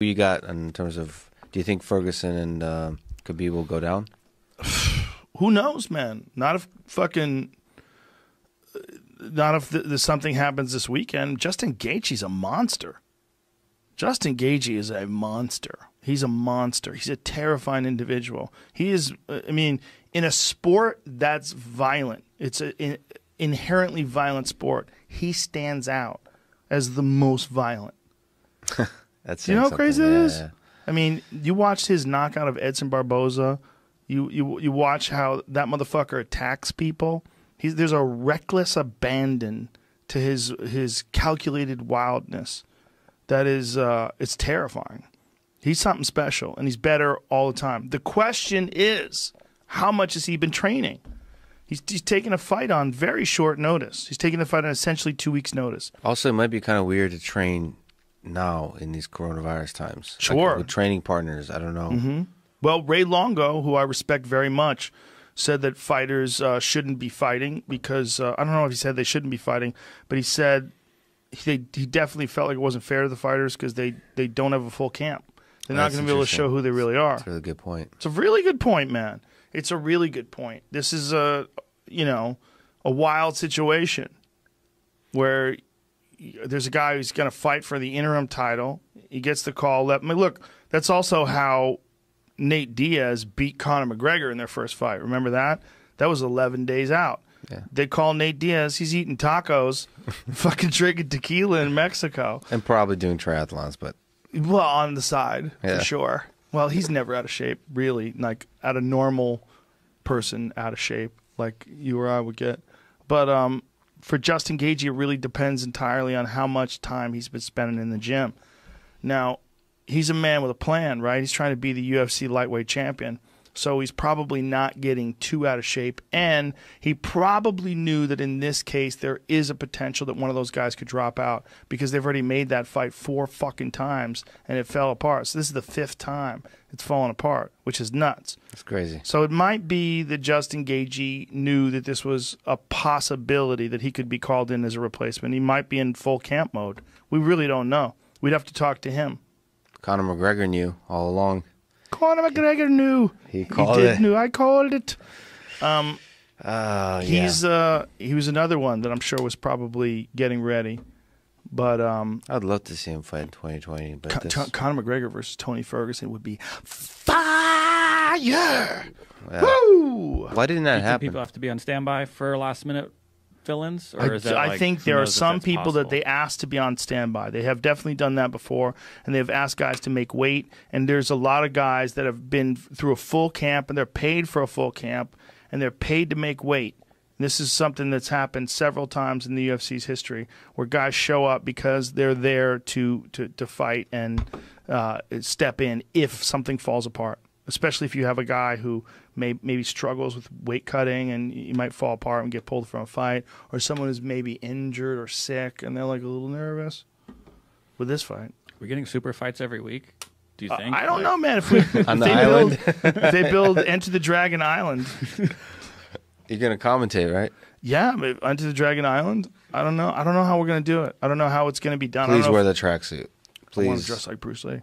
Who you got in terms of? Do you think Ferguson and Khabib will go down? Who knows, man? Not if something happens this weekend. Justin Gaethje's a monster. Justin Gaethje is a monster. He's a monster. He's a terrifying individual. He is. I mean, in a sport that's violent, it's an inherently violent sport. He stands out as the most violent. That's you know how crazy that is? Yeah. I mean, you watched his knockout of Edson Barboza. You watch how that motherfucker attacks people. There's a reckless abandon to his calculated wildness that is it's terrifying. He's something special, and he's better all the time. The question is, how much has he been training? He's taking a fight on very short notice. He's taking the fight on essentially 2 weeks' notice. Also, it might be kind of weird to train now in these coronavirus times. Sure. Like with training partners, I don't know. Mm-hmm. Well, Ray Longo, who I respect very much, said that fighters shouldn't be fighting because I don't know if he said they shouldn't be fighting, but he said he definitely felt like it wasn't fair to the fighters because they don't have a full camp. They're not going to be able to show who they really are. That's a really good point. It's a really good point, man. It's a really good point. This is a wild situation where there's a guy who's going to fight for the interim title. He gets the call. Look, that's also how Nate Diaz beat Conor McGregor in their first fight. Remember that? That was 11 days out. Yeah. They call Nate Diaz. He's eating tacos, fucking drinking tequila in Mexico. And probably doing triathlons, but... Well, on the side, for sure. Well, he's never out of shape, really. Like, at a normal person out of shape, like you or I would get. But for Justin Gaethje, it really depends entirely on how much time he's been spending in the gym. Now, he's a man with a plan, right? He's trying to be the UFC lightweight champion. So he's probably not getting too out of shape. And he probably knew that in this case there is a potential that one of those guys could drop out because they've already made that fight 4 fucking times and it fell apart. So this is the 5th time it's fallen apart, which is nuts. That's crazy. So it might be that Justin Gaethje knew that this was a possibility that he could be called in as a replacement. He might be in full camp mode. We really don't know. We'd have to talk to him. Conor McGregor knew all along. Conor McGregor knew. He called it. I called it. He was another one that I'm sure was probably getting ready. But I'd love to see him fight in 2020. But Conor McGregor versus Tony Ferguson would be fire. Yeah. Woo! Why didn't that happen? People have to be on standby for last minute fill-ins, or is that I think there are some people that they ask to be on standby. They have definitely done that before, and they've asked guys to make weight. And there's a lot of guys that have been through a full camp, and they're paid for a full camp, and they're paid to make weight. And this is something that's happened several times in the UFC's history, where guys show up because they're there to fight and step in if something falls apart. Especially if you have a guy who maybe struggles with weight cutting and you might fall apart and get pulled from a fight, or someone who's maybe injured or sick and they're like a little nervous with this fight. We're getting super fights every week. Do you think? I don't know, man. If they build Enter the Dragon Island, you're gonna commentate, right? Yeah, but Enter the Dragon Island. I don't know. I don't know how we're gonna do it. I don't know how it's gonna be done. Please wear the tracksuit. Please. I want to dress like Bruce Lee.